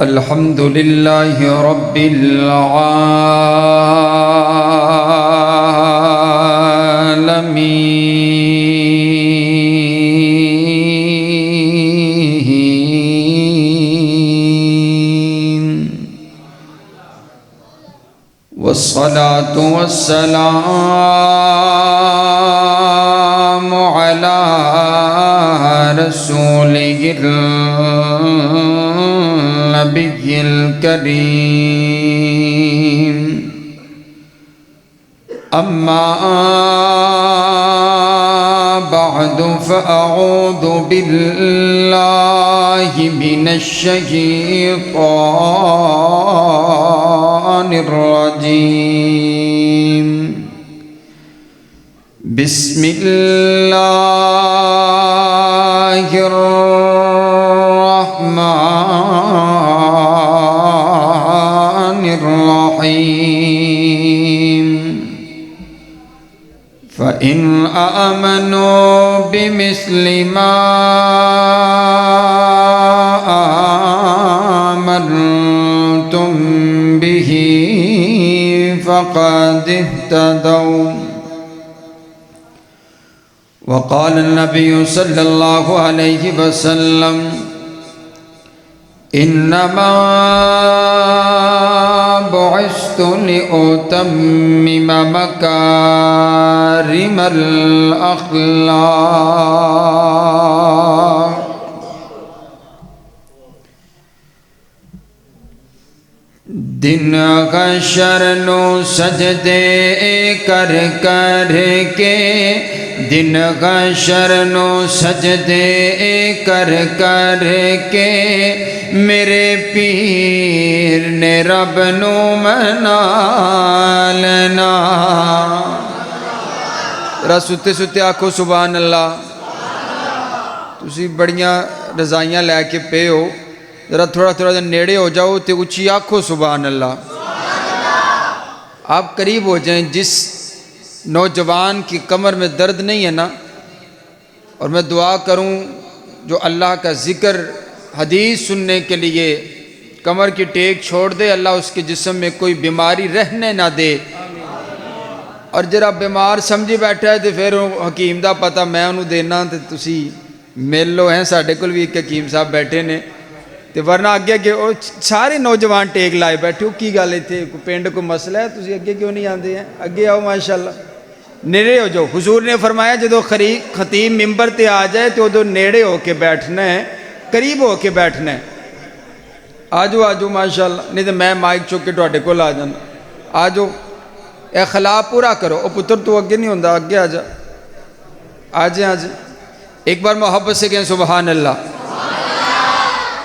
الحمد للہ رب العالمین والصلاة والسلام علی رسولہ النبی الکریم اما بعد فاعوذ باللہ من الشیطان الرجیم بسم اللہ الرحمن الرحیم فإن آمنوا بمثل ما آمنتم به فقد اهتدوا وقال النبي صلى الله عليه وسلم انما بعثت لأتمم مكارم الأخلاق دن حشر نو سجدے کر کر کے دن حشر نو سجدے کر کر کے میرے پیر نے رب نو منا لینا ذرا ستے ستے آکھو سبحان اللہ تسی بڑیاں رضائیاں لے کے پے ہو ذرا تھوڑا تھوڑا نیڑے ہو جاؤ تے اچھی آکھو سبحان اللہ آپ قریب ہو جائیں جس نوجوان کی کمر میں درد نہیں ہے نا اور میں دعا کروں جو اللہ کا ذکر حدیث سننے کے لیے کمر کی ٹیک چھوڑ دے اللہ اس کے جسم میں کوئی بیماری رہنے نہ دے اور جرا بیمار سمجھی بیٹھا ہے تو پھر حکیم دا پتہ میں انہوں دینا تو تسی مل لو ہیں ساڑھے کل بھی ایک حکیم صاحب بیٹھے نے تو ورنہ اگے کہ سارے نوجوان ٹیک لائے بیٹھے ہو کی گالے تھے پینڈ کو مسئلہ ہے تسی اگے کیوں نہیں آندے ہیں اگے آؤ ماشاءاللہ نیڑے ہو جاؤ حضور نے فرمایا جدو خطیب ممبر تے آ جائے تو ادو نیڑے ہو کے بیٹھنا ہے قریب ہو کے بیٹھنا ہے آجو ماشاءاللہ نہیں تو میں مائک چوک کے ٹوڑے کو لا جانا آجو اے خلا پورا کرو او پتر تو اگے نہیں ہوندہ اگے آجا آجیں ایک بار محبت سے کہیں سبحان اللہ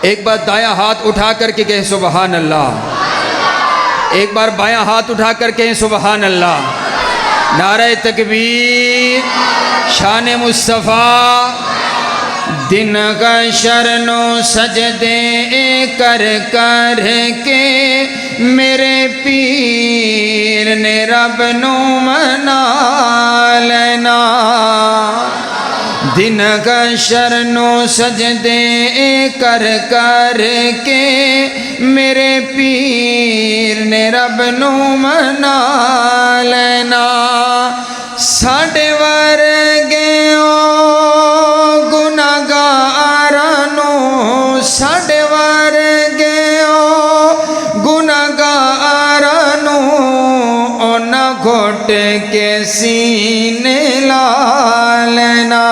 ایک بار دایاں ہاتھ اٹھا کر کے کہیں سبحان اللہ ایک بار بایاں ہاتھ اٹھا کر کہیں سبحان اللہ نعرہ تکبیر شان مصطفیٰ دن حشر نو سجدے کر کر کے میرے پیر نے رب نو منا لینا دن حشر نو سجدے کر کر کے میرے پیر نے رب نو منا لینا ساڈے ورگیوں گناہگارانو ساڈے ورگیوں گناہگارانو اونا گھٹ کے سینے لا لینا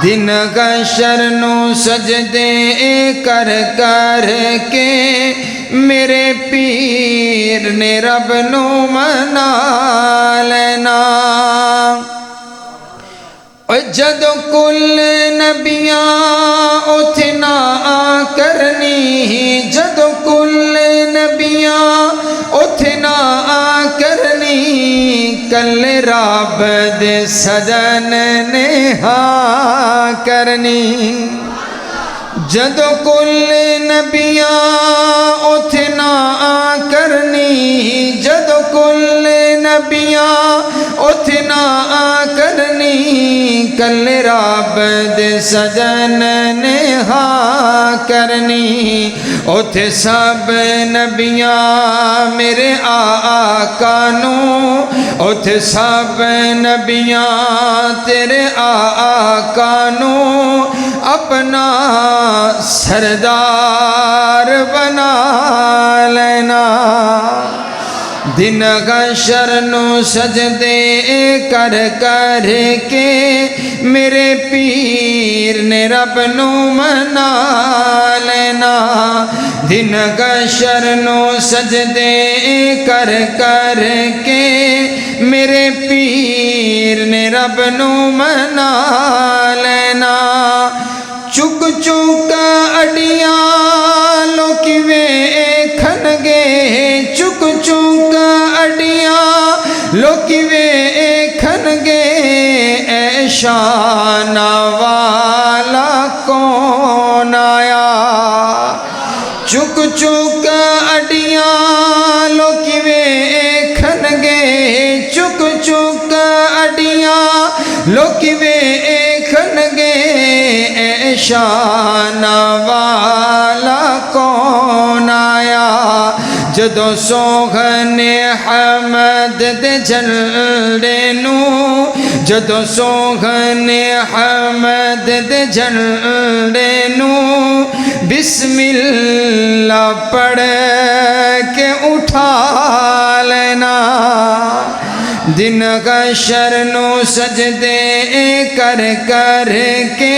دن حشر نو سجدے کر کر کے میرے پیر نے رب نو منا لینا جدو کل نبیاں اتنا کرنی جدو کل نبیاں اتنا کرنی کل رب دے سجن نے ہاں کرنی جدو کل نبیاں اتنا کرنی کل نبیاں اتنا کرنی کل رب دے سجن نے ہاں کرنی اوتھے سب نبیاں میرے آقا نو اوتھے سب نبیاں تیرے آقا نو اپنا سردار بنا لینا دن حشر نو سجدے کر کر کے میرے پیر نے رب نو منا لینا دن حشر نو سجدے کر کر کے میرے پیر نے رب نو منا لینا چک چک اڈیاں لوکی ویکھن گے چک چک اڈیاں لوکی ویکھن گے اے شان والا کون آیا چک چک اڈیاں لوکی ویکھن گے چک چک اڈیاں لوکی ویکھن گے اے شان والا کون آیا جدو سوہن حمد دے جھنڈے نو جدو سوہن حمد دے جھنڈے نو بسم اللہ پڑھ کے اٹھا لینا دن حشر نو سجدے کر کر کے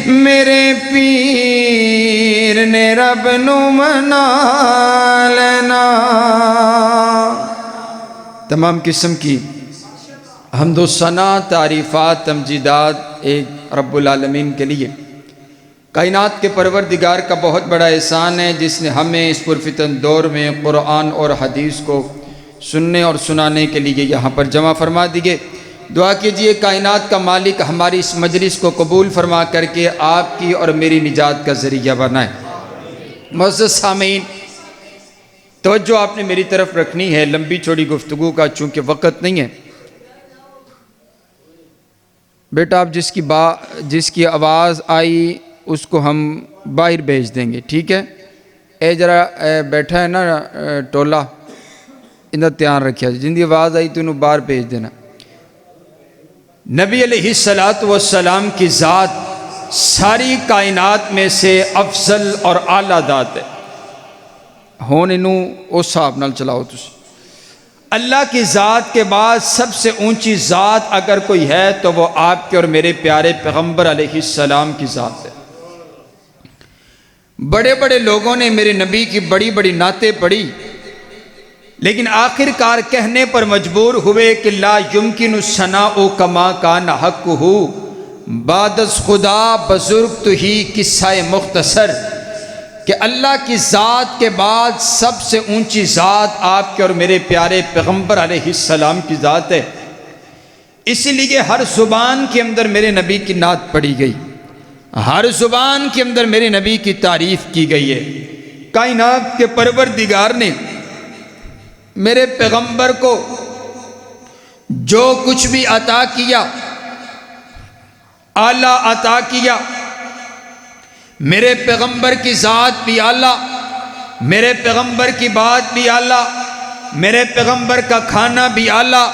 میرے پیر نے رب نو منا لینا تمام قسم کی حمد و ثنا تعریفات تمجیدات ایک رب العالمین کے لیے کائنات کے پروردگار کا بہت بڑا احسان ہے جس نے ہمیں اس پرفتن دور میں قرآن اور حدیث کو سننے اور سنانے کے لیے یہاں پر جمع فرما دیے دعا کیجئے کائنات کا مالک ہماری اس مجلس کو قبول فرما کر کے آپ کی اور میری نجات کا ذریعہ بنائے معزز سامعین توجہ آپ نے میری طرف رکھنی ہے لمبی چوڑی گفتگو کا چونکہ وقت نہیں ہے بیٹا آپ جس کی آواز آئی اس کو ہم باہر بھیج دیں گے ٹھیک ہے اے ذرا بیٹھا ہے نا ٹولہ اندر دھیان رکھیا جن دی آواز آئی تو انہوں باہر بھیج دینا نبی علیہ السلام کی ذات ساری کائنات میں سے افضل اور اعلیٰ ذات ہے ہون انہوں اس صاحب نال چلاؤ تسی اللہ کی ذات کے بعد سب سے اونچی ذات اگر کوئی ہے تو وہ آپ کے اور میرے پیارے پیغمبر علیہ السلام کی ذات ہے بڑے بڑے لوگوں نے میرے نبی کی بڑی بڑی نعتیں پڑھی لیکن آخر کار کہنے پر مجبور ہوئے کہ لا یمکن الثناء کما کان حقہ بعد از خدا بزرگ ہی قصہ مختصر کہ اللہ کی ذات کے بعد سب سے اونچی ذات آپ کے اور میرے پیارے پیغمبر علیہ السلام کی ذات ہے اسی لیے ہر زبان کے اندر میرے نبی کی نعت پڑھی گئی ہر زبان کے اندر میرے نبی کی تعریف کی گئی ہے کائنات کے پروردگار نے میرے پیغمبر کو جو کچھ بھی عطا کیا اعلیٰ عطا کیا میرے پیغمبر کی ذات بھی اعلیٰ میرے پیغمبر کی بات بھی اعلیٰ میرے پیغمبر کا کھانا بھی اعلیٰ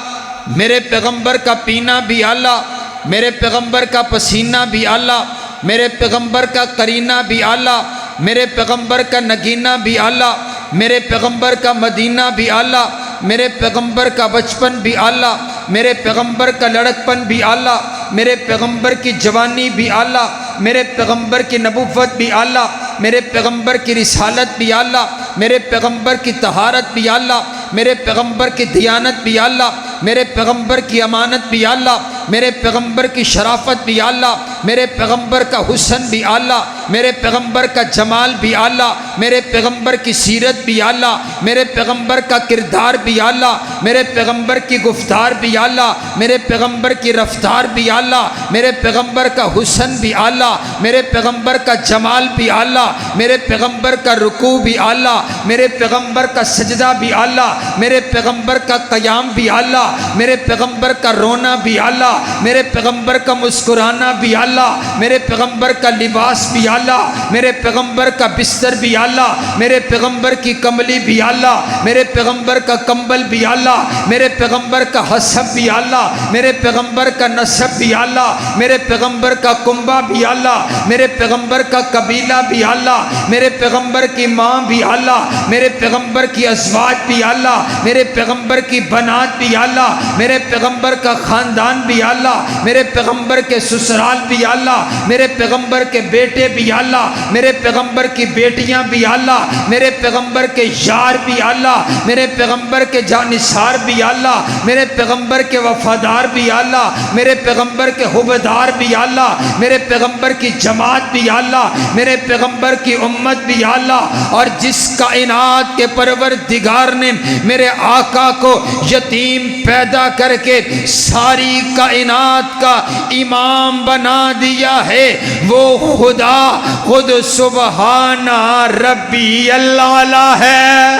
میرے پیغمبر کا پینا بھی اعلیٰ میرے پیغمبر کا پسینہ بھی اعلیٰ میرے پیغمبر کا قرینہ بھی اعلیٰ میرے پیغمبر کا نگینہ بھی اعلیٰ میرے پیغمبر کا مدینہ بھی اعلیٰ میرے پیغمبر کا بچپن بھی اعلیٰ میرے پیغمبر کا لڑکپن بھی اعلیٰ میرے پیغمبر کی جوانی بھی اعلیٰ میرے پیغمبر کی نبوت بھی اعلیٰ میرے پیغمبر کی رسالت بھی اعلیٰ میرے پیغمبر کی طہارت بھی اعلیٰ میرے پیغمبر کی دیانت بھی اعلیٰ میرے پیغمبر کی امانت بھی اعلیٰ میرے پیغمبر کی شرافت بھی اعلیٰ میرے پیغمبر کا حسن بھی اعلیٰ، میرے پیغمبر کا جمال بھی اعلیٰ، میرے پیغمبر کی سیرت بھی اعلیٰ، میرے پیغمبر کا کردار بھی اعلیٰ، میرے پیغمبر کی گفتار بھی اعلیٰ، میرے پیغمبر کی رفتار بھی اعلیٰ، میرے پیغمبر کا حسن بھی اعلیٰ، میرے پیغمبر کا جمال بھی اعلیٰ، میرے پیغمبر کا رکوع بھی اعلیٰ، میرے پیغمبر کا سجدہ بھی اعلیٰ، میرے پیغمبر کا قیام بھی اعلیٰ، میرے پیغمبر کا رونا بھی اعلیٰ، میرے پیغمبر کا مسکرانا بھی اعلیٰ، میرے پیغمبر کا لباس بھی اعلیٰ، میرے پیغمبر کا بستر بھی اعلیٰ، میرے پیغمبر کی کملی بھی اعلیٰ، میرے پیغمبر کا کمبل بھی اعلیٰ، میرے پیغمبر کا حسب بھی اعلیٰ، میرے پیغمبر کا نسب بھی اعلیٰ، میرے پیغمبر کا کنبہ بھی اعلیٰ، میرے پیغمبر کا قبیلہ بھی اعلیٰ، میرے پیغمبر کی ماں بھی اعلیٰ، میرے پیغمبر کی ازواج بھی اعلیٰ، میرے پیغمبر کی بنات بھی اعلیٰ، میرے پیغمبر کا خاندان بھی اعلیٰ، میرے پیغمبر کے سسرال بھی اعلیٰ، میرے پیغمبر کے بیٹے بھی اعلیٰ، میرے پیغمبر کی بیٹیاں بھی اعلیٰ، میرے پیغمبر کے یار بھی اعلیٰ، میرے پیغمبر کے جانثار بھی اعلیٰ، میرے پیغمبر کے وفادار بھی اعلیٰ، میرے پیغمبر کے حبدار بھی اعلیٰ، میرے پیغمبر کی جماعت بھی اعلیٰ، میرے پیغمبر کی امت بھی اعلیٰ۔ اور جس کائنات کے پروردگار نے میرے آقا کو یتیم پیدا کر کے ساری کائنات کا امام بنا دیا ہے، وہ خدا خود سبحان ربی اللہ ہے۔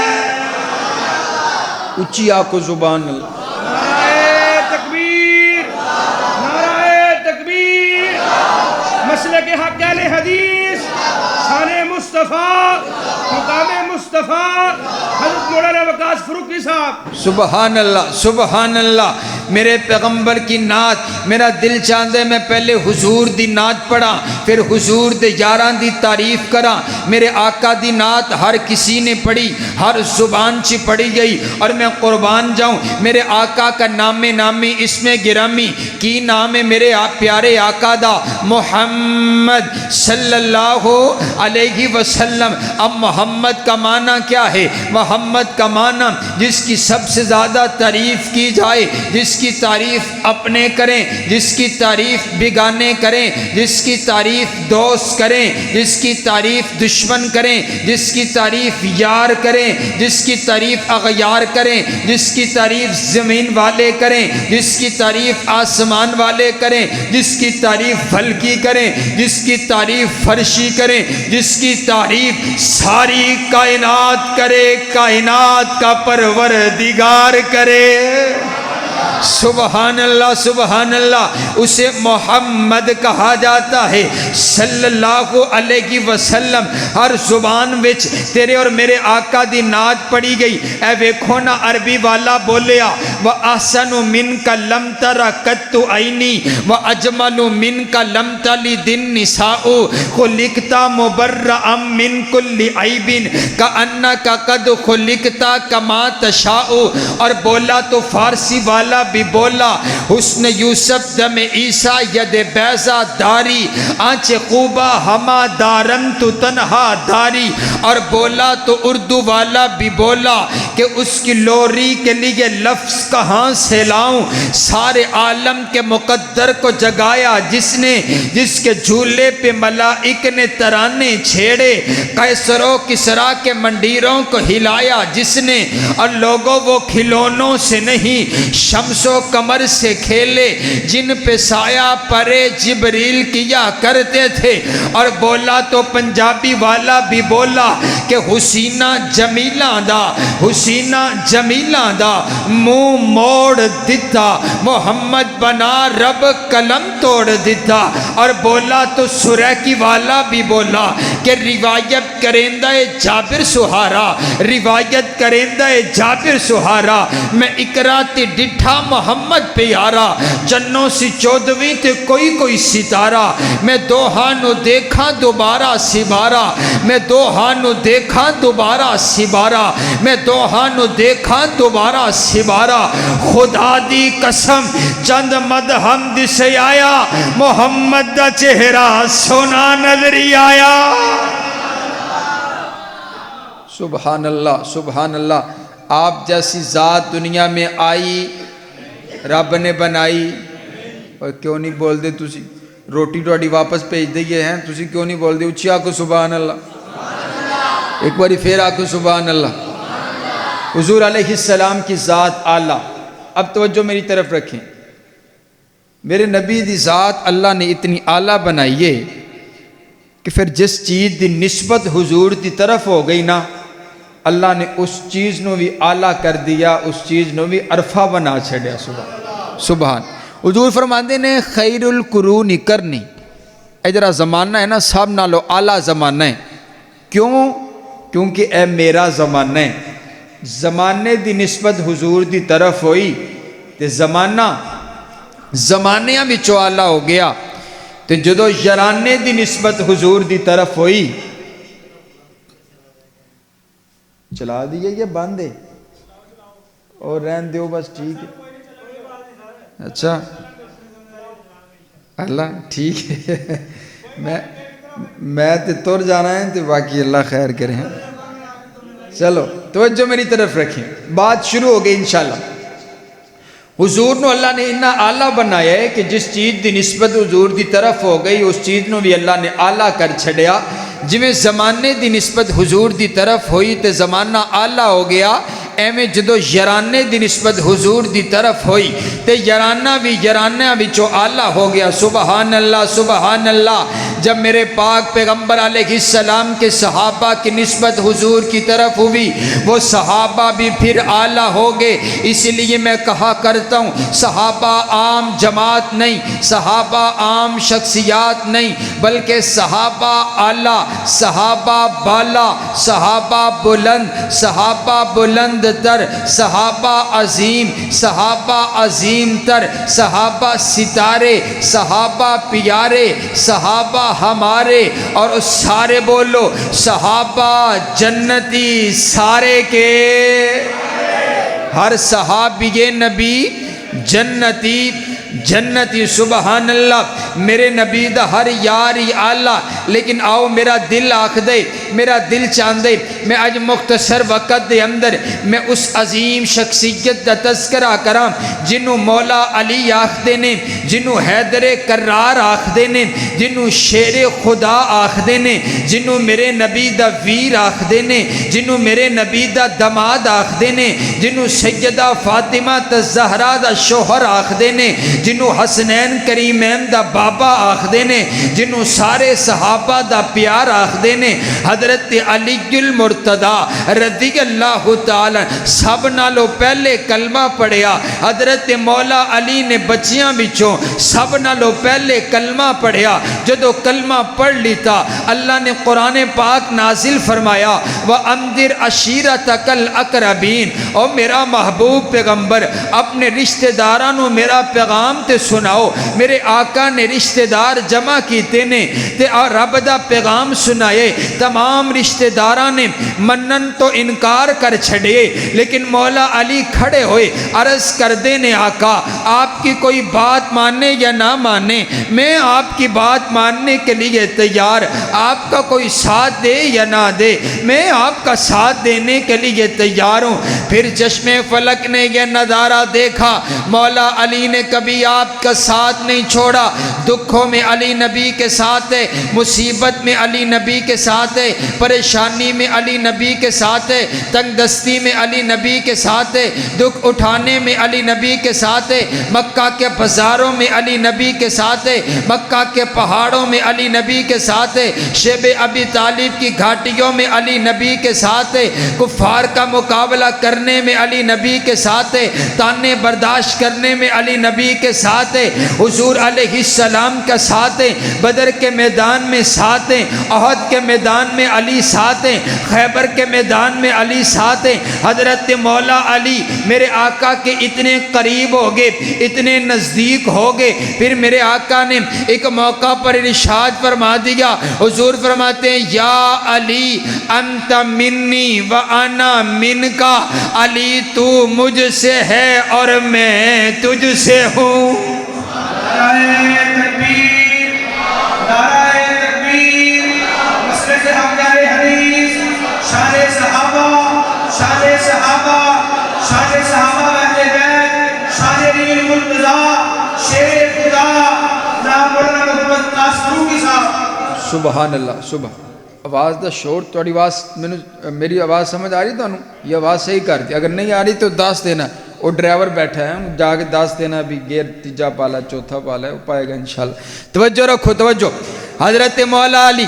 اونچی آنکھوں سبحان اللہ۔ نعرہ تکبیر، نعرہ تکبیر، مسلک حق اہل حدیث، شان مصطفیٰ، مقام مصطفیٰ، حضرت مولانا وقاص فروقی صاحب۔ سبحان اللہ، سبحان اللہ۔ میرے پیغمبر کی نعت میرا دل چاہندے میں پہلے حضور دی نعت پڑھا، پھر حضور دے یاراں دی تعریف کرا۔ میرے آقا دی نعت ہر کسی نے پڑھی، ہر زبان چ پڑھی گئی، اور میں قربان جاؤں میرے آقا کا نام نامی اسم گرامی کی نام ہے میرے پیارے آقا دا، محمد صلی اللہ علیہ وسلم۔ اب محمد کا معنی کیا ہے؟ محمد کا معنی جس کی سب سے زیادہ تعریف کی جائے، جس کی تعریف اپنے کریں، جس کی تعریف بیگانے کریں، جس کی تعریف دوست کریں، جس کی تعریف دشمن کریں، جس کی تعریف یار کریں، جس کی تعریف اغیار کریں، جس کی تعریف زمین والے کریں، جس کی تعریف آسمان والے کریں، جس کی تعریف فلکی کریں، جس کی تعریف فرشی کریں، جس کی تعریف ساری کائنات کرے، کائنات کا پروردگار کرے۔ سبحان اللہ، سبحان اللہ۔ اسے محمد کہا جاتا ہے صلی اللہ علیہ وسلم۔ ہر زبان وچ تیرے اور میرے آقا دی نعت پڑھی گئی۔ اے ویکھو نا عربی والا بولیا، وَأَحْسَنُ مِنْكَ لَمْ تَرَ قَطُّ عَيْنِي وَأَجْمَلُ مِنْكَ لَمْ تَلِدِ النِّسَاءُ خُلِقْتَ مُبَرَّأً مِنْ كُلِّ عَيْبٍ كَأَنَّكَ قَدْ خُلِقْتَ كَمَا تَشَاءُ۔ اور بولا تو فارسی والا بھی بولا، حسن یوسف دم عیسیٰ ید بیضا داری، آنچ خوبہ ہما دارن تو تنہا داری۔ اور بولا تو اردو والا بھی بولا کہ اس کی لوری کے لیے لفظ کہاں سے لاؤں، سارے عالم کے مقدر کو جگایا جس نے، جس کے جھولے پہ ملائک نے ترانے چھیڑے، قیصر و کسریٰ کے منڈیروں کو ہلایا جس نے، اور لوگوں وہ کھلونوں سے نہیں شمس و قمر سے کھیلے جن پہ سایہ پرے جبریل کیا کرتے تھے۔ اور بولا تو پنجابی والا بھی بولا کہ حسینہ جمیلہ دا، حسینہ جمیلہ دا منہ موڑ دیتا، محمد بنا رب قلم توڑ دیتا۔ اور بولا تو سریکی والا بھی بولا کہ روایت کرندہ جابر سہارا، روایت کرندہ جابر سہارا، میں اقرا تے ڈٹھا محمد پیارا، جنوں سی چودویں تے کوئی ستارہ، میں دوہانو دیکھا دوبارہ سبارہ، میں دوہانو دیکھا دوبارہ سبارہ، میں دوہانو دیکھا دوبارہ سبارہ۔ خدا دی قسم چند مدہم دسے آیا، محمد دا چہرہ سونا نظری آیا۔ سبحان اللہ، سبحان اللہ۔ آپ جیسی ذات دنیا میں آئی، رب نے بنائی، اور کیوں نہیں بول دے تسی، روٹی ٹوڑی واپس بھیج دئیے ہیں تسی کیوں نہیں بول دی اچھی آکو سبحان اللہ ایک باری پھر آکو سبحان اللہ حضور علیہ السلام کی ذات اعلیٰ اب توجہ میری طرف رکھیں میرے نبی دی ذات اللہ نے اتنی اعلیٰ بنائی ہے کہ پھر جس چیز دی نسبت حضور دی طرف ہو گئی نا اللہ نے اس چیز نو بھی اعلیٰ کر دیا اس چیز نو بھی عرفہ بنا چھڑیا سبحان حضور فرماندے نے خیر القرون کرنی اے جرا زمانہ ہے نا سب نالو اعلیٰ زمانہ ہے کیونکہ اے میرا زمانہ ہے زمانے دی نسبت حضور دی طرف ہوئی تے زمانیاں بھی اعلیٰ ہو گیا تے جدو یارانے دی نسبت حضور دی طرف ہوئی چلا دیئے یہ بند ہے اور رہن دیو بس ٹھیک ہے اچھا اللہ ٹھیک ہے میں تے تور جانا ہے تے باقی اللہ خیر کریں چلو توجہ میری طرف رکھیں بات شروع ہو گئی انشاءاللہ حضور نو اللہ نے اتنا اعلیٰ بنایا ہے کہ جس چیز دی نسبت حضور دی طرف ہو گئی اس چیز نو بھی اللہ نے اعلیٰ کر چھڑیا جویں زمانے دی نسبت حضور دی طرف ہوئی تے زمانہ اعلیٰ ہو گیا ایویں جدو یارانے دی نسبت حضور دی طرف ہوئی تے یارانہ وچوں اعلیٰ ہو گیا سبحان اللہ جب میرے پاک پیغمبر علیہ السلام کے صحابہ کی نسبت حضور کی طرف ہوئی وہ صحابہ بھی پھر اعلیٰ ہو گئے اسی لیے میں کہا کرتا ہوں صحابہ عام جماعت نہیں صحابہ عام شخصیات نہیں بلکہ صحابہ اعلیٰ صحابہ بالا صحابہ بلند تر صحابہ عظیم تر صحابہ ستارے صحابہ پیارے صحابہ ہمارے اور اس سارے بولو صحابہ جنتی سارے کے ہر صحابی نبی جنتی سبحان اللہ میرے نبی دا ہر یار ہی اعلیٰ لیکن آؤ میرا دل آکھ دے میرا دل چاندے میں آج مختصر وقت دے اندر میں اس عظیم شخصیت دا تذکرہ کرام جنہوں مولا علی آکھ دینے جنہوں حیدر کرار آکھ دینے جنہوں شیر خدا آکھ دینے جنہوں میرے نبی دا ویر آکھ دینے جنہوں میرے نبی دا دماد آکھ دینے جنہوں سیدہ فاطمہ الزہرا دا شوہر آکھ دینے جنہوں حسنین کریمین دا بابا آکھ دینے جنہوں سارے صحابہ دا پیار آکھ دینے حضرت علی المرتضی رضی اللہ تعالی سب نالو پہلے کلمہ پڑھیا حضرت مولا علی نے بچیاں بچوں سب نالو پہلے کلمہ پڑھیا جدو کلمہ پڑھ لیتا اللہ نے قرآن پاک نازل فرمایا وَأَنذِرْ عَشِيرَتَكَ الْأَقْرَبِينَ اور میرا محبوب پیغمبر اپنے رشتہ دارانوں میرا پیغام تے سناؤ میرے آقا نے رشتہ دار جمع کیتے نے تے رب دا پیغام سنائے تمام رشتہ داران نے منن تو انکار کر چھڑے لیکن مولا علی کھڑے ہوئے عرض کر دینے آقا آپ کی کوئی بات ماننے یا نہ ماننے میں آپ کی بات ماننے کے لیے تیار آپ کا کوئی ساتھ دے یا نہ دے میں آپ کا ساتھ دینے کے لیے تیار ہوں پھر چشم فلک نے یہ نظارہ دیکھا مولا علی نے کبھی آپ کا ساتھ نہیں چھوڑا دکھوں میں علی نبی کے ساتھ ہے مصیبت میں علی نبی کے ساتھ ہے پریشانی میں علی نبی کے ساتھ ہے تنگ دستی میں علی نبی کے ساتھ ہے دکھ اٹھانے میں علی نبی کے ساتھ ہے مکہ کے بازاروں میں علی نبی کے ساتھ ہے مکہ کے پہاڑوں میں علی نبی کے ساتھ ہے شیب ابی طالب کی گھاٹیوں میں علی نبی کے ساتھ ہے کفار کا مقابلہ کرنے میں علی نبی کے ساتھ ہے تانے برداشت کرنے میں علی نبی کے ساتھ ہے حضور علیہ السلام کا ساتھ ہے بدر کے میدان میں ساتھ ہے احد کے میدان میں علی ساتھ ہے خیبر کے میدان میں علی ساتھ ہے حضرت مولا علی میرے آقا کے اتنے قریب ہو گئے اتنے نزدیک ہو گئے پھر میرے آقا نے ایک موقع پر ارشاد فرما دیا حضور فرماتے ہیں یا علی انت منی و انا من کا علی تو مجھ سے ہے اور میں تجھ سے ہوں نعرہ تکبیر نعرہ تکبیر مسلک حقدار حدیث شان صحابہ شان صحابہ شان صحابہ اہل بیت شان علی المرتضی شیر خدا نام مولانا محمد سبحان اللہ سبحان آواز دا شور تھوڑی آواز میری آواز سمجھ آ رہی تمہیں یہ آواز صحیح کر دی اگر نہیں آ رہی تو دس دینا وہ ڈرائیور بیٹھا ہے جا کے دس دینا بھی گیئر تیجا پالا چوتھا پالا ہے وہ پائے گا انشاءاللہ توجہ رکھو توجہ حضرت مولا علی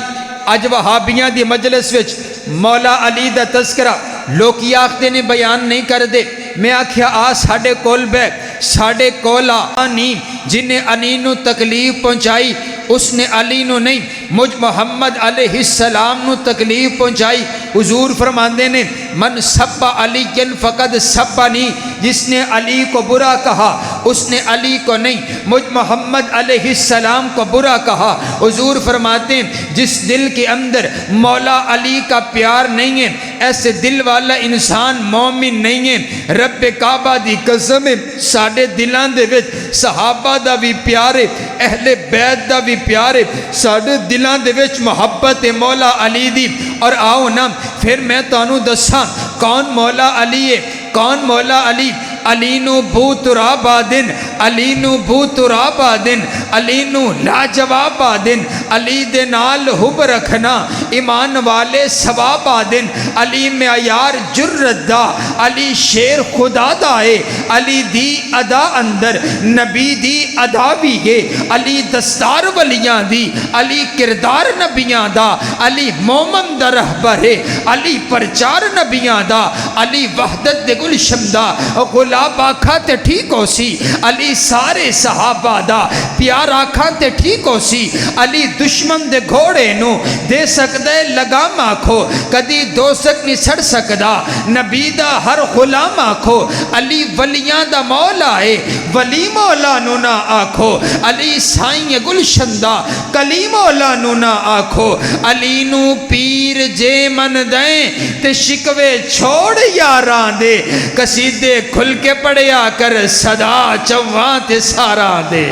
اج وہابیاں دی مجلس وچ مولا علی دا تذکرہ لوگ آختے نے بیان نہیں کر دے میں آکھیا آ ساڑھے کول بے ساڑھے کولا نہیں جنہیں علی نو تکلیف پہنچائی اس نے علی نو نہیں مجھ محمد علیہ السلام نو تکلیف پہنچائی حضور فرماندے نے من سبا علی فقد سبانی جس نے علی کو برا کہا اس نے علی کو نہیں مجھ محمد علیہ السلام کو برا کہا حضور فرماتے ہیں جس دل کے اندر مولا علی کا پیار نہیں ہے ایسے دل والا انسان مومن نہیں ہے رب کعبہ دی قسم ساڑھے دلان دے وچ صحابہ دا بھی پیارے اہل بیت دا بھی پیارے ساڑھے دلان دے وچ محبت مولا علی دی اور آؤ نا پھر میں تانوں دساں کون مولا علی ہے کون مولا علی علی نو بو تراب آدن علی نو بو تراب آدن علی نو لاجواب آدن علی دے نال حب رکھنا ایمان والے ثواب آدن علی معیار جرت دا علی شیر خدا دائے علی دی ادا اندر نبی دی ادا بھی گے علی دستار ولیاں دی علی کردار نبیاں دا علی مومن دا رہبر ہے علی پرچار نبیاں دا علی وحدت دے گلشم دا غلاب آکھا تے ٹھیک ہو سی علی سارے صحابہ دا پیار آکھا تے ٹھیک ہو سی علی دشمن دے گھوڑے نو دے سکدے لگام آکھو کدی دوسک نہیں سڑ سکدا نبی دا ہر غلام آکھو علی ولیاں دا مولا ہے ولی مولا نو نہ آکھو علی سائیں گلشن دا کلی مولا نو نہ آکھو علی نو پیر جے من دیں تے شکوے چھوڑ یاران دے قصیدے کھل کے پڑھیا کر صدا چوہاں تے سارا دے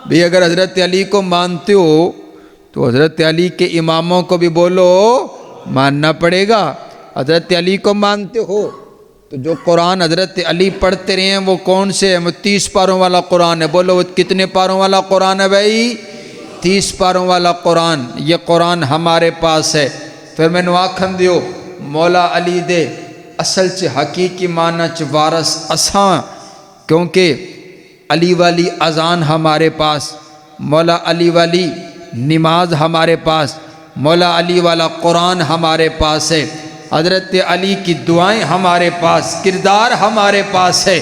بھی اگر حضرت علی کو مانتے ہو تو حضرت علی کے اماموں کو بھی بولو ماننا پڑے گا حضرت علی کو مانتے ہو تو جو قرآن حضرت علی پڑھتے رہے ہیں وہ کون سے ہے وہ 30 پاروں والا قرآن ہے بولو وہ کتنے پاروں والا قرآن ہے بھائی 30 پاروں والا قرآن یہ قرآن ہمارے پاس ہے پھر میں نو آکھن دیو مولا علی دے اصل چ حقیقی معنی چ وارث اساں کیونکہ علی والی اذان ہمارے پاس مولا علی والی نماز ہمارے پاس مولا علی والا قرآن ہمارے پاس ہے حضرت علی کی دعائیں ہمارے پاس کردار ہمارے پاس ہے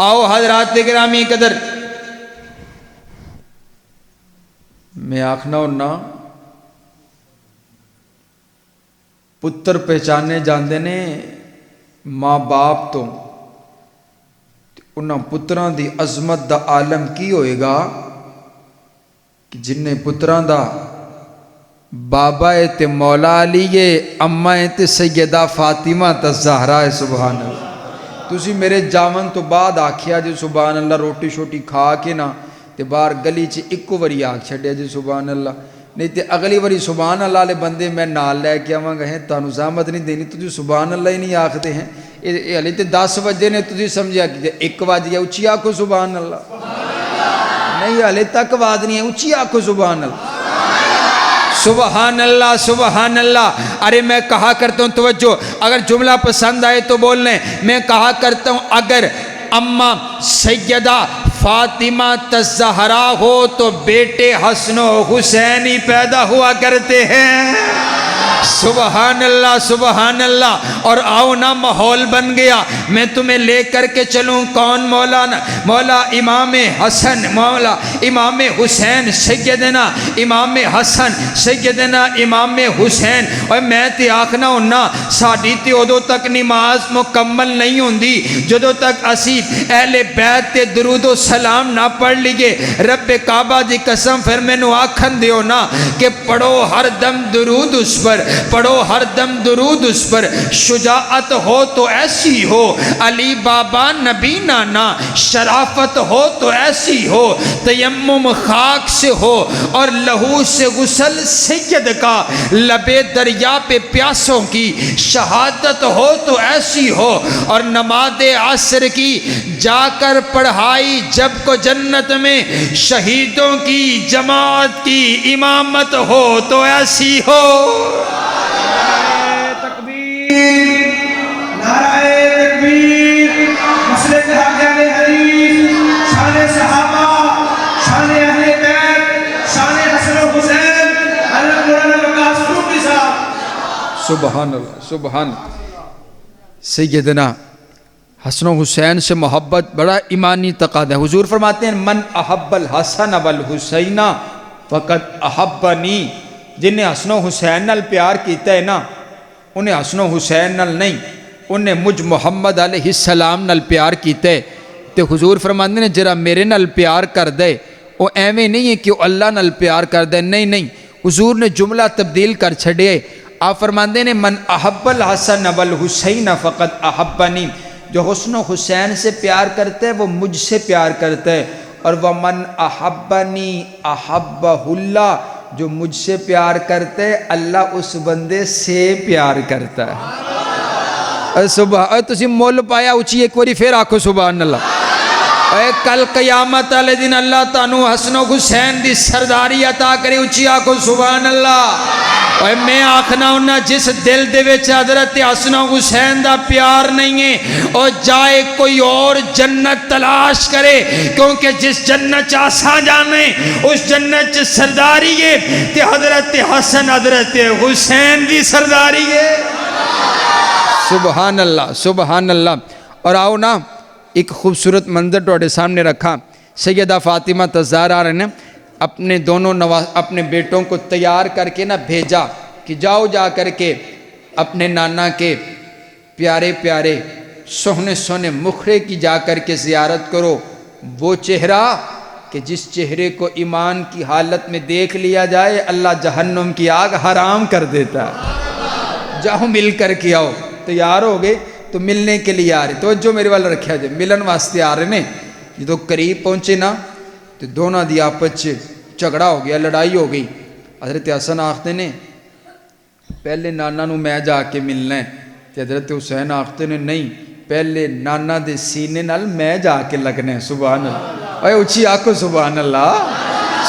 آؤ حضرات گرامی قدر میں آکھنا ہونا پتر پہچانے جاندے نے ماں باپ تو انہاں پتران دی عظمت دا عالم کی ہوئے گا کہ جنہیں پتران دا بابا تے مولا علی اما تے سیدہ فاطمہ تا زہرا ہے سبحان اللہ تسی میرے جاون تو بعد آکھیا جی سبحان اللہ روٹی شوٹی کھا کے نا تے باہر گلی چ ایکو وری آکھ چھڈیا جی سبحان اللہ نہیں تے اگلی وری سبحان اللہ لے بندے میں نال لے کے آواں گا ہیں تانوں زحمت نہیں دینی تجھے سبحان اللہ ہی نہیں آکھتے ہیں یہ علی تے 10 بجے نے تجھے سمجھا کہ 1 بجے اچھی آکھو سبحان اللہ نہیں علی تک آواز نہیں ہے اچھی آکھو سبحان اللہ سبحان اللہ سبحان اللہ ارے میں کہا کرتا ہوں توجہ اگر جملہ پسند آئے تو بولنے میں کہا کرتا ہوں اگر اماں سیدہ فاطمہ تزہرا ہو تو بیٹے حسن و حسین ہی پیدا ہوا کرتے ہیں سبحان اللہ اور آؤ نا ماحول بن گیا میں تمہیں لے کر کے چلوں کون مولا امام حسن مولا امام حسین سیدنا امام حسن سیدنا امام حسین اور میں تے آکھنا ہونا ساڑی تے ادو تک نماز مکمل نہیں ہوندی جدو تک اسی اہل بیت تے درود و سلام نہ پڑھ لیے رب کعبہ دی قسم پھر میں نو آکھن دیو نا کہ پڑھو ہر دم درود اس پر، پڑھو ہر دم درود اس پر، شجاعت ہو تو ایسی ہو علی بابا نبی نانا، شرافت ہو تو ایسی ہو تیمم خاک سے ہو اور لہو سے غسل سید کا، لبے دریا پہ پیاسوں کی شہادت ہو تو ایسی ہو، اور نماز عصر کی جا کر پڑھائی جب کو جنت میں شہیدوں کی جماعت کی امامت ہو تو ایسی ہو۔ نعرہ تکبیر، نعرہ تکبیر، مسلک حاکم حدیث، شان صحابہ، شان اہل بیت، شان حسن و حسین، اللہ مولانا وقاص صوفی صاحب۔ سبحان اللہ، سبحان سیدنا حسن و حسین سے محبت بڑا ایمانی تقاضا ہے۔ حضور فرماتے ہیں من احب الحسن والحسین فقط احبنی، جن نے حسن و حسین نال پیار کیتا ہے نا، انہیں حسن و حسین نال نہیں، انہیں مجھ محمد علیہ السلام نال پیار کیتا ہے۔ تو حضور فرماتے ہیں جرا میرے نال پیار کر دے، وہ ایویں نہیں ہے کہ وہ اللہ نال پیار کر دے، نہیں نہیں، حضور نے جملہ تبدیل کر چھڑے۔ آپ فرماتے ہیں من احب الحسن والحسین فقط احبنی، جو حسن و حسین سے پیار کرتا ہے وہ مجھ سے پیار کرتا ہے، اور ومن احبنی احبہ اللہ، جو مجھ سے پیار کرتا ہے اللہ اس بندے سے پیار کرتا ہے۔ سبحان، تسی مول پایا اچھی ایک باری پھر آکھو سبحان اللہ۔ اے کل قیامت والے دن اللہ تانوں حسن و حسین دی سرداری عطا کرے، اچھی آکھو سبحان اللہ۔ اے میں آکھنا ہونا جس دل دے وچ حضرت حسن و حسین دا پیار نہیں ہے اور جائے کوئی اور جنت تلاش کرے، کیونکہ جس جنت چاسا جانے اس جنت چ سرداری ہے تے حضرت حسن حضرت حسین دی سرداری ہے۔ سبحان اللہ، سبحان اللہ۔ اور آؤ نا ایک خوبصورت منظر توڑے سامنے رکھا، سیدہ فاطمہ الزہرا نے اپنے دونوں اپنے بیٹوں کو تیار کر کے نا بھیجا کہ جاؤ جا کر کے اپنے نانا کے پیارے پیارے سونے سونے مکھڑے کی جا کر کے زیارت کرو، وہ چہرہ کہ جس چہرے کو ایمان کی حالت میں دیکھ لیا جائے اللہ جہنم کی آگ حرام کر دیتا ہے۔ جاؤ مل کر کے آؤ، تیار ہو گئے تو ملنے کے لیے آ رہے، توجہ میرے والا رکھیا جائے، ملن واسطے آ رہے نے۔ جدو قریب پہنچے نا تو دونوں دی آپس جھگڑا ہو گیا، لڑائی ہو گئی۔ حضرت حسن آختے نے پہلے نانا نو میں جا کے ملنا ہے، تے حضرت حسین آختے نے نہیں، پہلے نانا دے سینے نال میں جا کے لگنا ہے۔ سبحان اللہ، اے اچھی آکھو سبحان اللہ،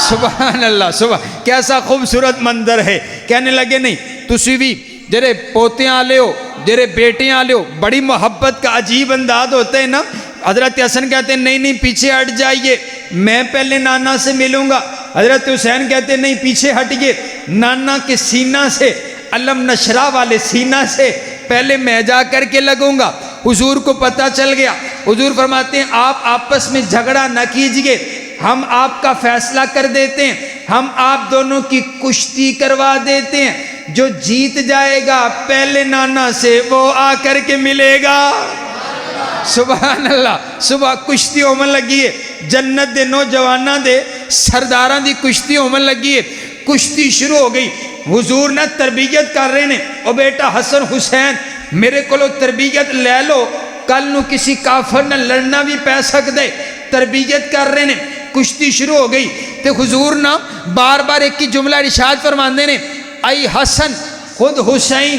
سبحان اللہ، سبحان، کیسا خوبصورت منظر ہے۔ کہنے لگے نہیں تسی بھی جرے پوتیاں آلے ہو، جرے بیٹیاں آلے ہو، بڑی محبت کا عجیب انداز ہوتا ہے نا۔ حضرت حسن کہتے ہیں نہیں نہیں پیچھے ہٹ جائیے، میں پہلے نانا سے ملوں گا۔ حضرت حسین کہتے ہیں نہیں پیچھے ہٹیے، نانا کے سینہ سے، علم نشرہ والے سینہ سے پہلے میں جا کر کے لگوں گا۔ حضور کو پتہ چل گیا، حضور فرماتے ہیں آپ آپس میں جھگڑا نہ کیجئے، ہم آپ کا فیصلہ کر دیتے ہیں، ہم آپ دونوں کی کشتی کروا دیتے ہیں، جو جیت جائے گا پہلے نانا سے وہ آ کر کے ملے گا۔ سبحان اللہ، صبح کشتی ہومن لگی ہے، جنت دے نوجوانہ دے سرداراں دی کشتی ہومن لگی ہے۔ کشتی شروع ہو گئی، حضور نے تربیت کر رہے ہیں، او بیٹا حسن حسین میرے کو تربیت لے لو، کل نو کسی کافر نہ لڑنا بھی پہ سکتے، تربیت کر رہے ہیں۔ کشتی شروع ہو گئی تے حضور نا بار بار ایک کی جملہ ارشاد فرماندے نے، ائی حسن خود حسین،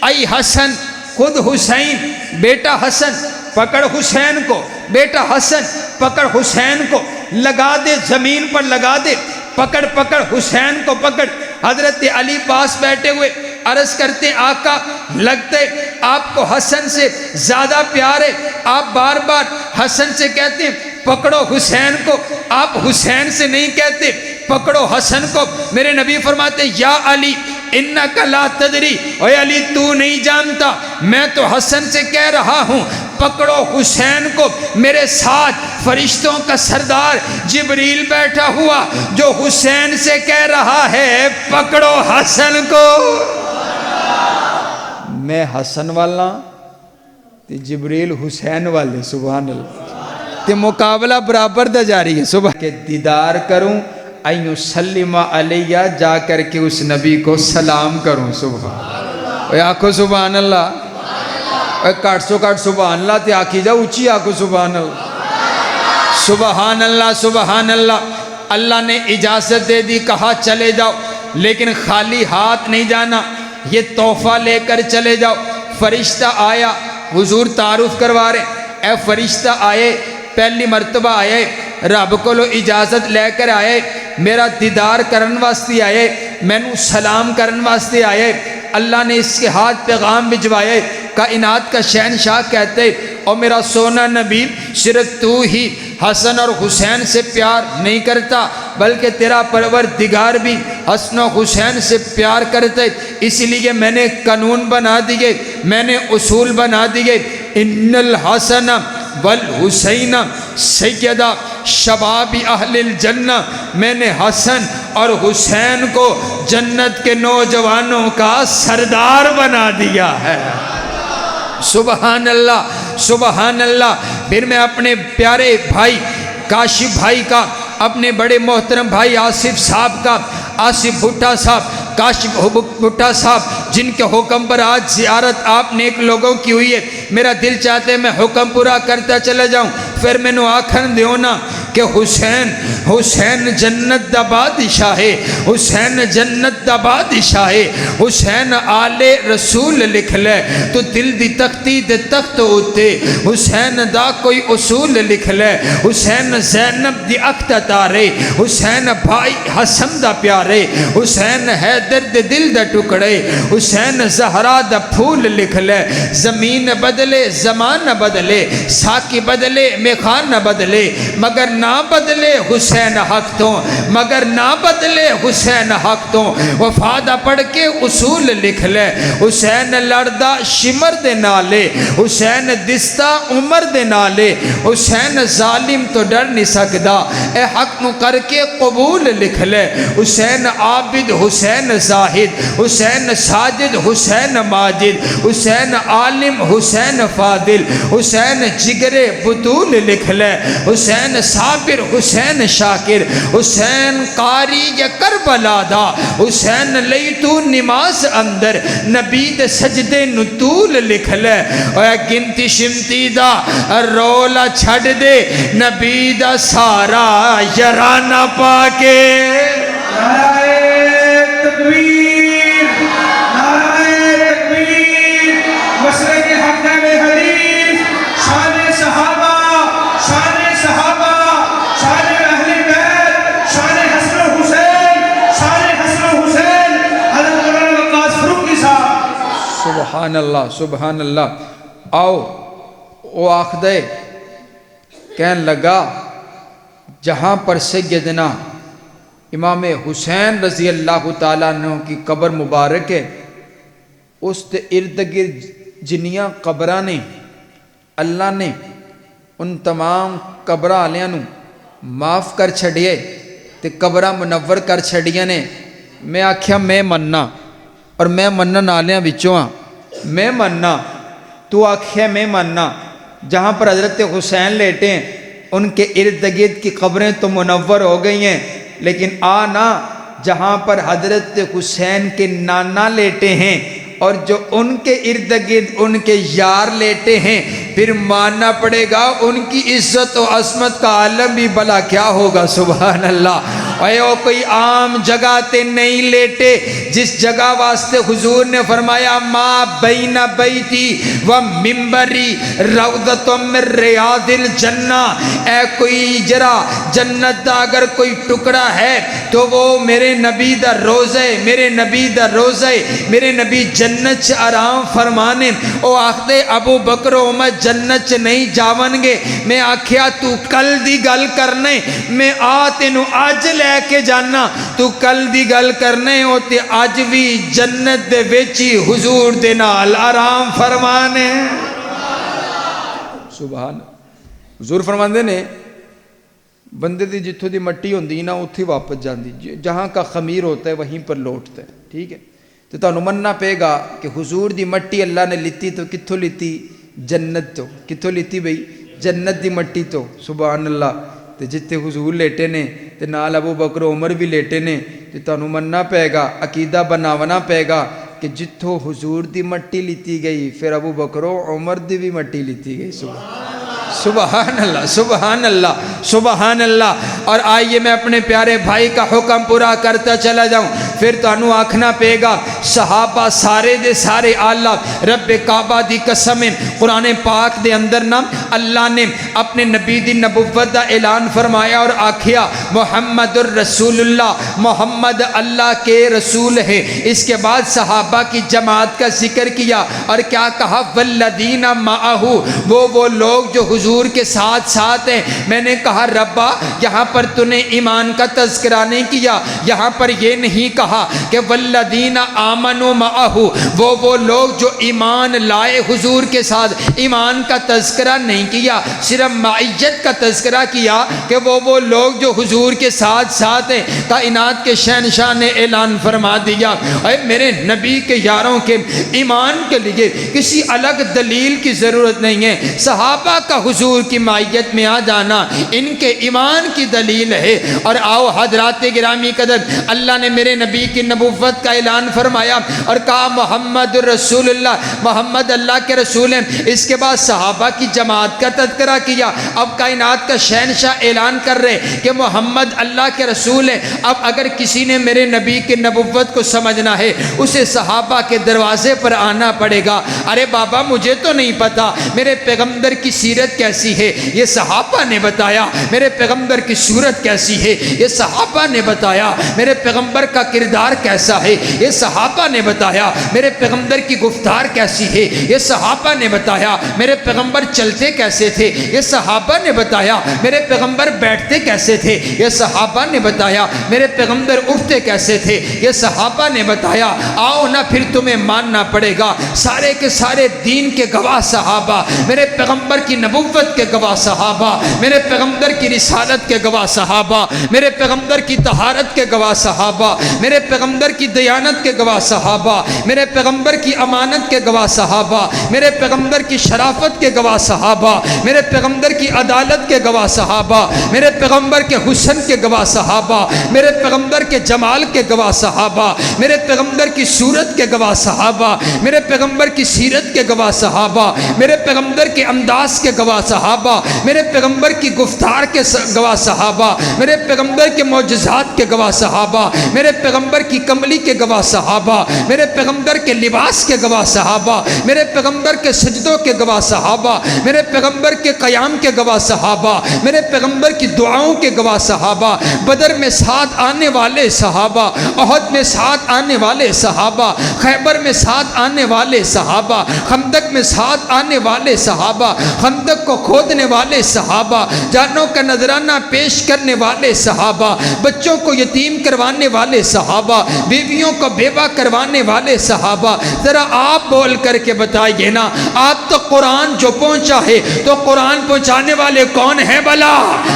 ائی حسن خود حسین، بیٹا حسن پکڑ حسین کو، بیٹا حسن پکڑ حسین کو، لگا دے زمین پر لگا دے، پکڑ پکڑ حسین کو پکڑ۔ حضرت علی پاس بیٹھے ہوئے عرض کرتے آقا لگتے آپ کو حسن سے زیادہ پیار ہے، آپ بار بار حسن سے کہتے ہیں پکڑو حسین کو، آپ حسین سے نہیں کہتے پکڑو حسن کو۔ میرے نبی فرماتے یا علی انکا لا تدری، اے علی تو نہیں جانتا، میں تو حسن سے کہہ رہا ہوں پکڑو حسین کو۔ میرے ساتھ فرشتوں کا سردار جبریل بیٹھا ہوا جو حسین سے کہہ رہا ہے پکڑو حسن کو۔ میں حسن والا تے جبریل حسین والے، سبحان اللہ، تے مقابلہ برابر دا جاری ہے۔ صبح کے دیدار کروں ان یسلم علیہ، جا کر کے اس نبی کو سلام کروں۔ سبحان، اے آکھو سبحان اللہ، اے کٹ سو کٹ سبحان اللہ تے آکھی جا اچھی آکھو سبحان اللہ، سبحان اللہ سبحان اللہ۔ اللہ نے اجازت دے دی، کہا چلے جاؤ، لیکن خالی ہاتھ نہیں جانا، یہ تحفہ لے کر چلے جاؤ۔ فرشتہ آیا، حضور تعارف کروا رہے، اے فرشتہ آئے، پہلی مرتبہ آئے، رب کو اجازت لے کر آئے، میرا دیدار کرن واسطے آئے، میں نو سلام کرن واسطے آئے۔ اللہ نے اس کے ہاتھ پیغام بھجوائے، کائنات کا شہنشاہ کہتے، اور میرا سونا نبی، صرف تو ہی حسن اور حسین سے پیار نہیں کرتا، بلکہ تیرا پروردگار بھی حسن و حسین سے پیار کرتے، اس لیے میں نے قانون بنا دیے، میں نے اصول بنا دیے۔ ان الحسن والحسین سیدہ شباب اہل الجنہ، میں نے حسن اور حسین کو جنت کے نوجوانوں کا سردار بنا دیا ہے۔ سبحان اللہ سبحان اللہ۔ پھر میں اپنے پیارے بھائی کاشف بھائی کا، اپنے بڑے محترم بھائی آصف صاحب کا، آصف بھٹا صاحب، کاشف بھٹا صاحب، جن کے حکم پر آج زیارت آپ نیک لوگوں کی ہوئی ہے، میرا دل چاہتے میں حکم پورا کرتا چلا جاؤں، پھر میں نو آکھن دیو نا کہ حسین حسین جنت دا بادشاہ ہے، حسین جنت دا بادشاہ ہے، حسین آل رسول لکھ لے تو دل دی تختی دے تخت ہوتے، حسین دا کوئی اصول لکھ لے، حسین زینب دی اکت تارے، حسین بھائی حسن دا پیارے، حسین حیدر دے دل دا ٹکڑے، حسین زہرا دا پھول لکھ لے، زمین بدلے زمان بدلے، ساکی بدلے میخان بدلے، مگر نہ بدلے حسین حق تو، مگر نہ بدلے حسین حق تو، وفادہ پڑھ کے اصول لکھ لے، حسین لڑدہ شمر دے نالے، حسین دستا عمر دے نالے، حسین ظالم تو ڈر نہیں سکدا، اے حق نو کر کے قبول لکھ لے، حسین عابد حسین زاہد، حسین ساجد حسین ماجد، حسین عالم حسین فاضل، حسین جگر بطول لکھ لے، حسین صابر حسین شاکر، حسین قاری یا کربلا دا، حسین لئی تو نماز اندر نبی دے سجدے نطول لکھ لے، اے گنتی شمتی دا رولا چھڑ دے نبی دا سارا یرانہ پاکے۔ نعرہ تکبیر، نعرہ تکبیر، مسلک حق میں حدیث، شان صحابہ، شان صحابہ، شان اہل بیت، شان حسن و حسین، شان حسن و حسین، حضرت مولانا وقاص فاروقی صاحب۔ سبحان اللہ سبحان اللہ۔ آؤ وہ آخدے کہن لگا جہاں پر سیدنا امام حسین رضی اللہ تعالیٰ عنہ کی قبر مبارک ہے، اس تے ارد گرد جنیاں قبراں نے اللہ نے ان تمام قبراں آلیاں نو معاف کر چھڑیے تے قبراں منور کر چھڑیاں نے۔ میں آکھیا میں مننا، اور میں منن آلیاں وچوں ہاں، میں مننا، تو آکھیا میں مننا۔ جہاں پر حضرت حسین لیٹے ہیں ان کے ارد گرد کی قبریں تو منور ہو گئی ہیں، لیکن آنا جہاں پر حضرت حسین کے نانا لیٹے ہیں اور جو ان کے ارد گرد ان کے یار لیٹے ہیں، پھر ماننا پڑے گا ان کی عزت و عظمت کا عالم بھی بلا کیا ہوگا۔ سبحان اللہ۔ اے او کوئی عام جگہ تے نہیں لیٹے، جس جگہ واسطے حضور نے فرمایا ما بین بیتی و ممبری روضۃ من ریاض الجنہ، اے کوئی جرا جنت دا اگر کوئی ٹکڑا ہے تو وہ میرے نبی دا روزہ، میرے نبی دا روزہ، میرے نبی جنت چ آرام فرمانے۔ او آخدے ابو بکر و عمر جنت چ نہیں جاون گے۔ میں آکھیا تو کل دی گل کرنے، میں آ تینو آج لے کے جانا، تو کل دی گل کرنے ہو تے آج بھی جنت دے ویچی حضور دے نال آرام فرمانے۔ سبحان۔ حضور فرماندے نے بندے دی جتھوں دی مٹی ہوندی نا اتھی واپس جاندی، جہاں کا خمیر ہوتا ہے وہیں پر لوٹتا ہے، ٹھیک ہے؟ تو تانوں مننا پے گا کہ حضور دی مٹی اللہ نے لیتی تو کتھوں لیتی؟ جنت تو۔ کتھوں لیتی بھئی؟ جنت دی مٹی تو۔ سبحان اللہ۔ تو جتے حضور لیٹے نے تے نال ابو بکر عمر بھی لیٹے نے تے تانوں مننا پے گا عقیدہ بناونا پے گا کہ جتھوں حضور دی مٹی لیتی گئی پھر ابو بکر و عمر دی بھی مٹی لیتی گئی سبحان اللہ سبحان اللہ سبحان اللہ۔ اور آئیے میں اپنے پیارے بھائی کا حکم پورا کرتا چلا جاؤں، پھر تانوں آکھنا پے گا صحابہ سارے دے سارے آلہ رب کعبہ دی قسم قرآن پاک دے اندر نا اللہ نے اپنے نبی دی نبوت دا اعلان فرمایا اور آکھیا محمد الرسول اللہ، محمد اللہ کے رسول ہے۔ اس کے بعد صحابہ کی جماعت کا ذکر کیا اور کیا کہا والذین معہ، وہ لوگ جو حضور کے ساتھ ساتھ ہیں۔ میں نے کہا ربا یہاں پر تو نے ایمان کا تذکرہ نہیں کیا، یہاں پر یہ نہیں کہا کہ والذین آمنوا معہ، وہ لوگ جو ایمان لائے حضور کے ساتھ، ایمان کا تذکرہ نہیں کیا، صرف معیت کا تذکرہ کیا کہ وہ لوگ جو حضور کے ساتھ ساتھ ہیں۔ کائنات کے شہنشاہ نے اعلان فرما دیا اے میرے نبی کے یاروں کے ایمان کے لیے کسی الگ دلیل کی ضرورت نہیں ہے، صحابہ کا حضور کی معیت میں آ جانا ان کے ایمان کی دلیل ہے۔ اور آؤ حضرات گرامی قدر، اللہ نے میرے نبی کی نبوت کا اعلان فرمایا اور کہا محمد رسول اللہ، محمد اللہ کے رسول ہیں۔ اس کے بعد صحابہ کی جماعت کا تذکرہ کیا۔ اب کائنات کا شہنشاہ اعلان کر رہے کہ محمد اللہ کے رسول ہیں۔ اب اگر کسی نے میرے نبی کی نبوت کو سمجھنا ہے اسے صحابہ کے دروازے پر آنا پڑے گا۔ ارے بابا مجھے تو نہیں پتا میرے پیغمبر کی سیرت کیسی ہے، یہ صحابہ نے بتایا۔ میرے پیغمبر کی صورت کیسی ہے، یہ صحابہ نے بتایا۔ میرے پیغمبر کا کردار کیسا ہے، یہ صحابہ نے بتایا۔ میرے پیغمبر کی گفتار کیسی ہے، یہ صحابہ نے بتایا۔ میرے پیغمبر چلتے کیسے تھے، یہ صحابہ نے بتایا۔ میرے پیغمبر بیٹھتے کیسے تھے، یہ صحابہ نے بتایا۔ میرے پیغمبر اٹھتے کیسے تھے، یہ صحابہ نے بتایا۔ آؤ نہ پھر تمہیں ماننا پڑے گا، سارے کے سارے دین کے گواہ صحابہ، میرے پیغمبر کی نبوت کے گواہ صحابہ، میرے پیغمبر کی رسالت کے گواہ صحابہ، میرے پیغمبر کی طہارت کے گواہ صحابہ، میرے پیغمبر کی دیانت کے گواہ صحابہ، میرے پیغمبر کی امانت کے گواہ صحابہ، میرے پیغمبر کی شرافت کے گواہ صحابہ، میرے پیغمبر کی عدالت کے گواہ صحابہ، میرے پیغمبر کے حسن کے گواہ صحابہ، میرے پیغمبر کے جمال کے گواہ صحابہ، میرے پیغمبر کی صورت کے گواہ صحابہ، میرے پیغمبر کی سیرت کے گواہ صحابہ، میرے پیغمبر کے انداز کے گواہ صحابہ، میرے پیغمبر کی گفتار کے گواہ صحابہ، میرے پیغمبر کے معجزات کے گواہ صحابہ، میرے پیغمبر کی کملی کے گواہ صحابہ، میرے پیغمبر کے لباس کے گواہ صحابہ، میرے پیغمبر کے سجدوں کے گواہ صحابہ، میرے پیغمبر کے قیام کے گواہ صحابہ، میرے پیغمبر کی دعاؤں کے گواہ صحابہ، بدر میں ساتھ آنے والے صحابہ، احد میں ساتھ آنے والے صحابہ، خیبر میں ساتھ آنے والے صحابہ، خندق میں ساتھ آنے والے صحابہ، خندق کو کھودنے والے صحابہ، جانوں کا نذرانہ پیش کرنے والے صحابہ، بچوں کو یتیم کروانے والے صحابہ، بیویوں کو بیوہ کروانے والے صحابہ۔ ذرا آپ بول کر کے بتائیے نا، آپ تو قرآن جو پہنچا ہے تو قرآن پہنچانے والے کون ہیں بلا؟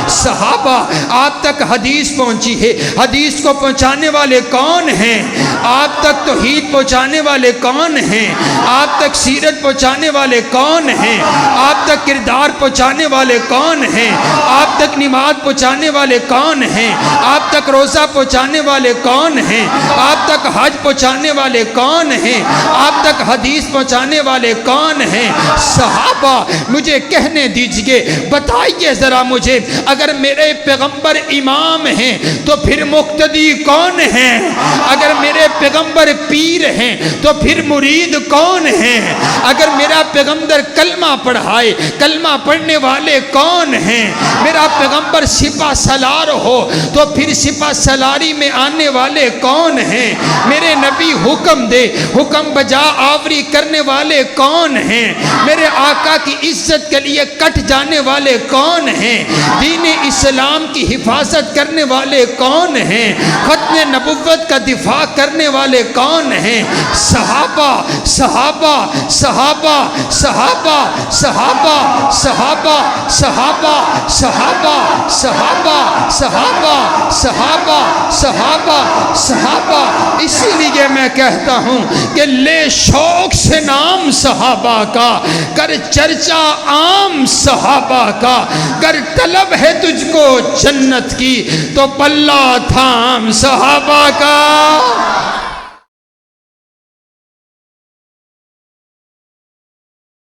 صحابہ۔ آپ تک حدیث پہنچی ہے، حدیث کو پہنچانے والے کون ہیں؟ آپ تک توحید پہنچانے والے کون ہیں؟ آپ تک سیرت پہنچانے والے کون ہیں؟ آپ تک کردار پہنچانے والے کون ہیں؟ آپ تک نماز پہنچانے والے کون ہیں؟ آپ تک روزہ پہنچانے والے کون ہیں؟ آپ تک حج پہنچانے والے کون ہیں؟ آپ تک حدیث پہنچانے والے کون ہیں؟ صحابہ۔ مجھے کہنے دیجئے، بتائیے ذرا مجھے، اگر میرے پیغمبر امام ہیں تو پھر مقتدی کون ہیں؟ اگر میرے پیغمبر پیر ہیں تو پھر مرید کون ہیں؟ اگر میرا پیغمبر کلمہ پڑھائے، کلمہ پڑھنے والے کون ہیں؟ میرا پیغمبر سپہ سالار ہو تو پھر سپہ سالاری میں آنے والے کون ہیں؟ میرے نبی حکم دے، حکم بجا آوری کرنے والے کون ہیں؟ میرے آقا کی عزت کے لیے کٹ جانے والے کون ہیں؟ دین اسلام کی حفاظت کرنے والے کون ہیں؟ ختم نبوت کا دفاع کرنے والے کون ہیں؟ صحابہ، صحابہ، صحابہ۔ صحابہ صحابہ صحابہ صحابہ صحابہ صحابہ صحابہ صحابہ صحابہ صحابہ۔ اسی لیے میں کہتا ہوں کہ لے شوق سے نام صحابہ کا، کر چرچا عام صحابہ کا، گر طلب ہے تجھ کو جنت کی تو پلہ تھام صحابہ کا۔